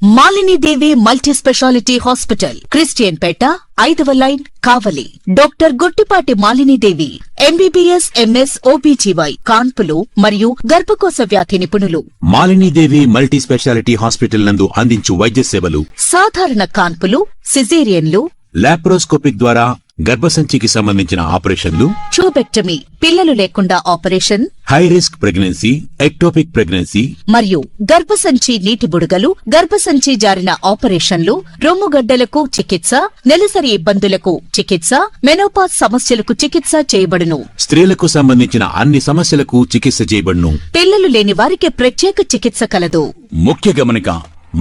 Malini Devi multi speciality hospital, Christian Peta, 5వ line, Kavali. Doctor Guttipati Malinidevi, MBBS, MS, OBGY, కాన్పులు మరియు గర్భకోశ వ్యాధి నిపుణులు. మాలినీదేవి మల్టీ స్పెషాలిటీ హాస్పిటల్ నందు అందించు వైద్య సేవలు: సాధారణ కాన్పులు, సిజేరియన్లు, లాప్రోస్కోపిక్ ద్వారా గర్భసంచికి సంబంధించిన ఆపరేషన్లు, ట్యూబెక్టమీ, పిల్లలు లేకుండా operation, high risk pregnancy, ectopic pregnancy మరియు గర్భసంచి నీటి బుడగలు, గర్భసంచి జారిన ఆపరేషన్లు, రొమ్ముగడ్డలకు చికిత్స, నెలసరి ఇబ్బందులకు చికిత్స, మెనోపాజ్ సమస్యలకు చికిత్స చేయబడును. స్త్రీలకు సంబంధించిన అన్ని సమస్యలకు చికిత్స చేయబడును. పిల్లలు లేని వారికి ప్రత్యేక చికిత్స కలదు. ముఖ్య గమనిక: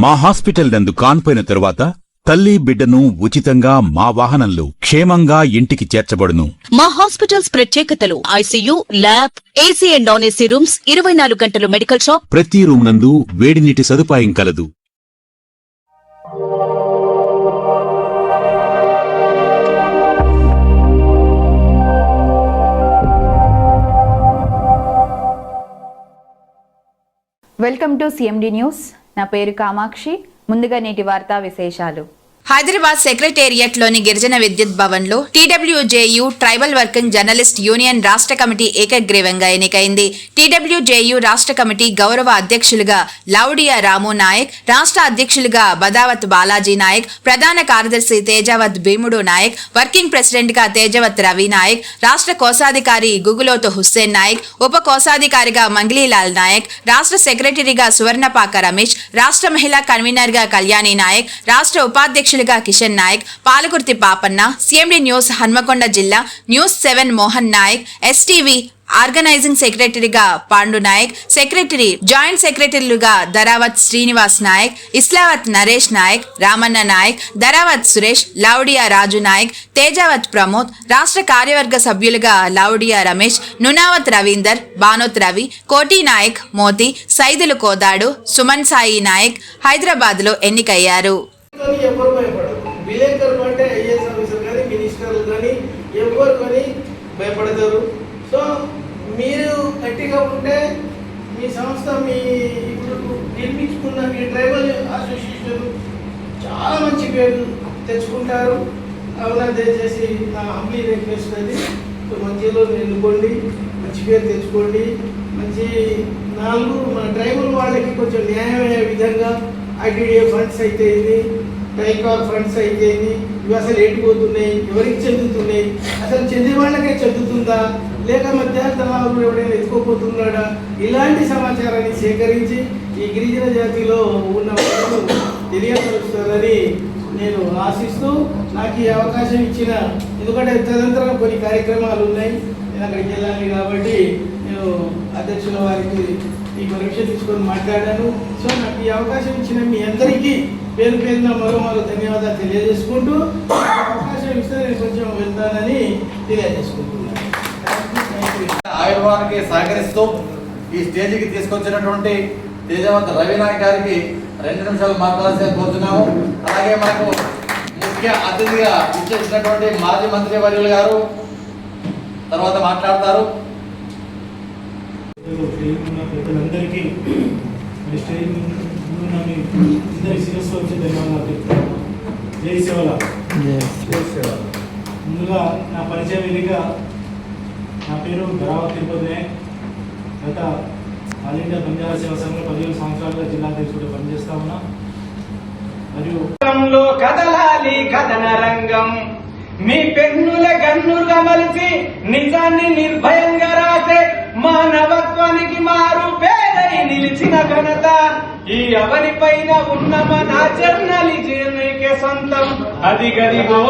మా హాస్పిటల్ నందు కాన్పోయిన తరువాత తల్లి బిడ్డను ఉచితంగా మా వాహనంలో క్షేమంగా ఇంటికి చేర్చబడును. మా హాస్పిటల్స్ ప్రత్యేకతలు: ICU, lab, AC and non AC rooms, 24 గంటలు మెడికల్ షాప్, ప్రతి రూమ్ నందు వేడి నీటి సదుపాయం కలదు. Welcome to CMD news. నా పేరు కామాక్షి. ముందుగా నేటి వార్తా విశేషాలు. హైదరాబాద్ సెక్రటేరియట్ లోని గిరిజన విద్యుత్ భవన్ లో టీడబ్ల్యూజేయు ట్రైబల్ వర్కింగ్ జర్నలిస్ట్ యూనియన్ రాష్ట్ర కమిటీ ఏకగ్రీవంగా ఎన్నికైంది. టీడబ్ల్యూజేయు రాష్ట్ర కమిటీ గౌరవ అధ్యక్షులుగా లౌడియా రాము నాయక్, రాష్ట్ర అధ్యక్షులుగా బదావత్ బాలాజీ నాయక్, ప్రధాన కార్యదర్శి తేజావత్ భీముడు నాయక్, వర్కింగ్ ప్రెసిడెంట్ గా తేజావత్ రవి నాయక్, రాష్ట్ర కోశాధికారి గుగులోతు హుస్సేన్ నాయక్, ఉప కోశాధికారిగా మంగ్లీలాల్ నాయక్, రాష్ట్ర సెక్రటరీగా సువర్ణపాక రమేష్, రాష్ట్ర మహిళా కన్వీనర్ గా కళ్యాణి నాయక్, రాష్ట్ర ఉపాధ్యక్షులు కిషన్ నాయక్, పాలకుర్తి పాపన్న, సిఎండి న్యూస్ హన్మకొండ జిల్లా, news 7 Mohan Nayak, STV organising సెక్రటరీగా పాండు నాయక్, సెక్రటరీ జాయింట్ సెక్రటరీలుగా దరావత్ శ్రీనివాస్ నాయక్, ఇస్లావత్ నరేష్ నాయక్, రామన్న నాయక్, దరావత్ సురేష్, లౌడియా రాజు నాయక్, తేజావత్ ప్రమోద్, రాష్ట్ర కార్యవర్గ సభ్యులుగా లౌడియా రమేష్, నునావత్ రవీందర్, బానోత్ రవి, కోటి నాయక్, మోతి, సైదులు కోదాడు, సుమన్ సాయి నాయక్ హైదరాబాద్ లో ఎన్నికయ్యారు. ఎవరు భయపడరు. విలేకరులు అంటే ఐఏఎస్ ఆఫీసర్ కానీ మినిస్టర్లు కానీ ఎవరు కానీ భయపడతారు. సో మీరు గట్టిగా ఉంటే మీ సంస్థ మీ ఇప్పుడు నిర్మించుకున్న మీ ట్రైబల్ అసోసియేషన్ చాలా మంచి పేరు తెచ్చుకుంటారు. అవునా, దయచేసి నా హంబ్లీ రిక్వెస్ట్ అది మంచిలో ఎన్నుకోండి, మంచి పేరు తెచ్చుకోండి. మంచి మన ట్రైబల్ వాళ్ళకి కొంచెం న్యాయమయ్యే విధంగా ఐటీడీఏ ఫండ్స్ అయితే టైకార్ ఫండ్స్ అయితే ఇవి అసలు ఏటిపోతున్నాయి, ఎవరికి చెందుతున్నాయి, అసలు చెందే వాళ్ళకే చెందుతుందా లేక మధ్యాహ్నం ఎవడైనా ఎత్తుకోపోతున్నాడా, ఇలాంటి సమాచారాన్ని సేకరించి ఈ గిరిజన జాతిలో ఉన్న వాళ్ళు తెలియపరుస్తారని నేను ఆశిస్తూ నాకు ఈ అవకాశం ఇచ్చిన, ఎందుకంటే తదనంతరం కొన్ని కార్యక్రమాలు ఉన్నాయి, నేను అక్కడికి వెళ్ళాలి కాబట్టి నేను అధ్యక్షుల వారికి ఈ పరీక్ష తీసుకొని మాట్లాడాను. సో నాకు ఈ అవకాశం ఇచ్చిన మీ అందరికీ పేరు పేరున మరో ధన్యవాదాలు తెలియజేసుకుంటూ అవకాశం ఇస్తే నేను కొంచెం వెళ్తానని తెలియజేసుకుంటున్నాను. ఆవిర్భావానికి సహకరిస్తూ ఈ స్టేజీకి తీసుకొచ్చినటువంటి తేజావత్ రవినాయక్ గారికి 2 నిమిషాలు మాట్లాడాల్సి కోరుతున్నాము. అలాగే మనకు ముఖ్య అతిథిగా ఇచ్చేసినటువంటి మాజీ మంత్రి వర్యులు గారు తర్వాత మాట్లాడతారు. ప్రజలందరికీ స్టేజ్ ముందున్న మీ ఇద్దరి శిరస్సు వచ్చి ధన్యవాదాలు చెప్తాను. జై సేవల. ముందుగా నా పరిచయ వేదిక, నా పేరు దరావత్ తిరుపతి. గత ఆల్ ఇండియా బంజారా సేవా సంఘంలో 15 సంవత్సరాలుగా జిల్లా అధ్యక్షుడిగా పనిచేస్తా ఉన్నా. మరియు కదలాలి కథన రంగం, మీ పెన్నుల గన్నులుగా మలిచి నిజాన్ని నిర్భయంగా రాసే మానవత్వానికి మారు పేరై నిలిచిన ఘనత ఈ అవని పైన ఉన్న మన జర్నలిజంకే సొంతం. అది గదిగో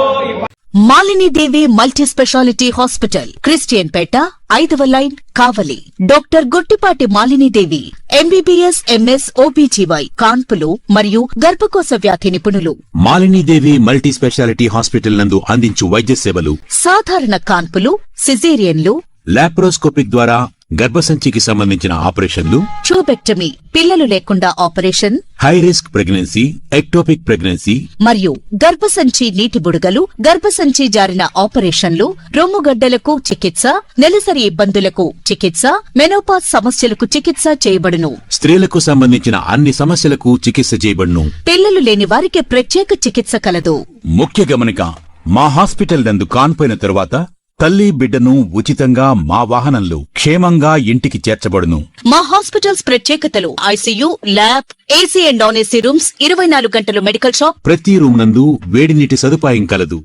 Malinidevi multi speciality hospital, Christian Peta, 5వ line, Kavali. Doctor Guttipati Malinidevi, MBBS, MS, OBGY, కాన్పులు మరియు గర్భకోశ వ్యాధి నిపుణులు. మాలినీదేవి మల్టీ స్పెషాలిటీ హాస్పిటల్ నందు అందించు వైద్య సేవలు: సాధారణ కాన్పులు, సిజేరియన్లు, లాప్రోస్కోపిక్ ద్వారా గర్భసంచికి సంబంధించిన ఆపరేషన్లు, ట్యూబెక్టమీ పిల్లలు లేకుండా operation, high risk pregnancy, ectopic pregnancy, మరియు గర్భసంచి నీటి బుడగలు, గర్భసంచి జారిన ఆపరేషన్లు, రొమ్ముగడ్డలకు చికిత్స, నెలసరి ఇబ్బందులకు చికిత్స, మెనోపాజ్ సమస్యలకు చికిత్స చేయబడును. స్త్రీలకు సంబంధించిన అన్ని సమస్యలకు చికిత్స చేయబడును. పిల్లలు లేని వారికి ప్రత్యేక చికిత్స కలదు. ముఖ్య గమనిక, మా హాస్పిటల్ నందు కాన్పోయిన తరువాత తల్లి బిడ్డను ఉచితంగా మా వాహనంలో క్షేమంగా ఇంటికి చేర్చబడును. మా హాస్పిటల్స్ ప్రత్యేకతలు: ICU, lab, AC and non AC rooms, 24 గంటలు మెడికల్ షాప్, ప్రతి రూమ్ నందు వేడి నీటి సదుపాయం కలదు.